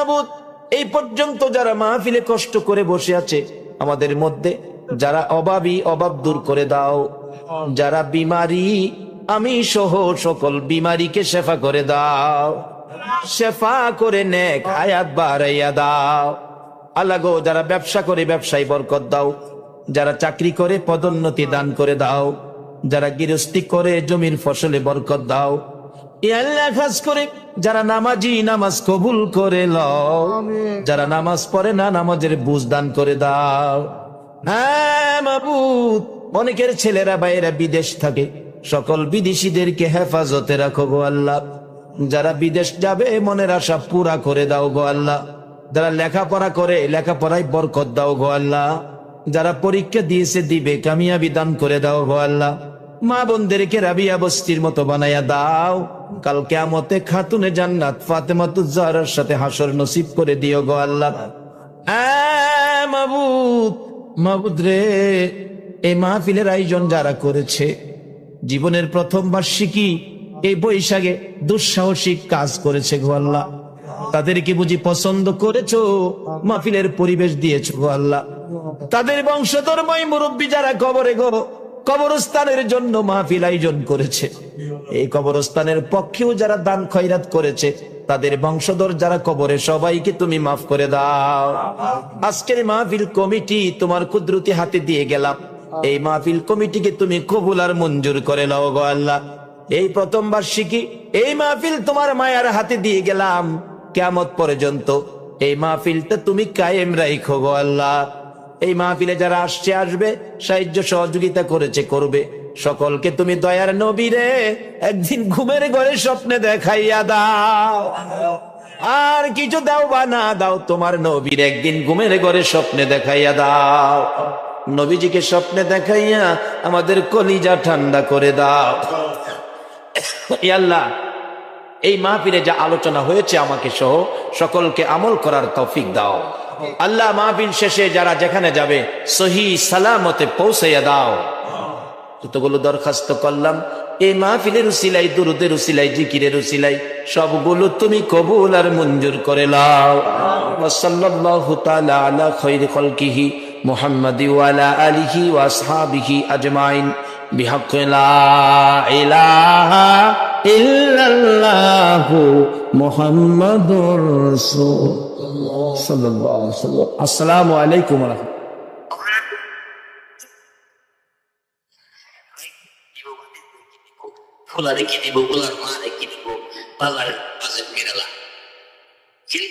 মাবুদ, এই পর্যন্ত যারা মাহফিলে কষ্ট করে বসে আছে আমাদের মধ্যে যারা অভাবী, অভাব দূর করে দাও। যারা বিমারি, আমি সহ সকল বিমারিকে শেফা করে দাও, শেফা করে নেক হায়াত বাড়াইয়া দাও। আল্লাহ গো, যারা ব্যবসা করে ব্যবসায় বরকত দাও, যারা চাকরি করে পদোন্নতি দান করে দাও, যারা গৃহস্থী করে জমির ফসলে বরকত দাও। এ আল্লাহ, খাস করে যারা নামাজি নামাজ কবুল করে লও, যারা নামাজ পড়ে না নামাজের বুঝ দান করে দাও। হ্যাঁ মাবুদ, অনেকের ছেলেরা বাইরে বিদেশ থাকে, সকল বিদেশিদেরকে হেফাজতে রাখো গো আল্লাহ। যারা বিদেশ যাবে মনের আশা পুরা করে দাও গো আল্লাহ। যারা লেখাপড়া করে লেখাপড়ায় বরকত দাও গো আল্লাহ। যারা পরীক্ষা দিয়েছে দিবে কামিয়াবি দান করে দাও গো আল্লাহ। মা বোনদেরকে রাবিয়া বস্তির মতো বানাইয়া দাও। কাল কিয়ামতে খাতুনে জান্নাত ফাতেমাতুজ জাহরার সাথে হাসর নসিব করে দিও গো আল্লাহ। মাবুদ, মাবুদ রে, এই মাহফিলের আয়োজন যারা করেছে, জীবনের প্রথম বার্ষিকী এই বৈশাখে দুঃসাহসিক কাজ করেছে গো আল্লাহ। তাদেরকে বুঝি পছন্দ করেছো, মাহফিলের পরিবেশ দিয়েছো গো আল্লাহ। তাদের বংশধর্মই মুরব্বী যারা কবরে গো, কবরস্থানের জন্য মাহফিল আয়োজন করেছে, এই কবরস্থানের পক্ষেও যারা দান খয়রাত করেছে, তাদের বংশধর যারা কবরে, সবাইকে তুমি মাফ করে দাও। আজকের মাহফিল কমিটি তোমার কুদরতি হাতে দিয়ে গেলাম, এই মাহফিল কমিটিকে তুমি কবুল আর মঞ্জুর করে নাও গো আল্লাহ। এই প্রথম বার্ষিকী এই মাহফিল তোমার মায়ার হাতে দিয়ে গেলাম, কিয়ামত পর্যন্ত এই মাহফিলটা তুমি কায়েম রাখো গো আল্লাহ। এই মাহফিলে যারা আসছে আসবে, সাহায্য সহযোগিতা করেছে করবে, সকলকে তুমি দয়ার নবীরে একদিন ঘুমের ঘরে স্বপ্নে দেখাইয়া দাও। আর কিছু দাও বা না দাও, তোমার নবীর একদিন ঘুমের ঘরে স্বপ্নে দেখাইয়া দাও। নবীজিকে স্বপ্নে দেখাইয়া আমাদের কলিজা ঠান্ডা করে দাও। ই আল্লাহ, এই মাহফিলে যা আলোচনা হয়েছে আমাকে সহ সকলকে আমল করার তৌফিক দাও। আল্লাহ, মাহফিল শেষে যারা যেখানে যাবে সহি সালামতে পৌঁছাইয়া দাও। যতগুলো দরখাস্ত করলাম এই মাহফিলের উসিলাই, দুরুদের উসিলাই, জিকিরের উসিলাই, সবগুলো তুমি কবুল আর মঞ্জুর করে নাও। ওয়া সাল্লাল্লাহু তাআলা আলা খায়রি খালকিহি মুহাম্মাদি ওয়া আলা আলিহি ওয়া আসহাবিহি আজমাইন বিহাক্কি লা ইলাহা ইল্লাল্লাহু মুহাম্মাদুর রাসূলুল্লাহ সাল্লাল্লাহু আলাইহি ওয়াসাল্লাম। আসসালামু আলাইকুম ওয়া রাহমাতুল্লাহ। খোলা রেখে দিব, গোলার মা রেখে দিব, পাল্লার বাজে মেরালা। কিন্তু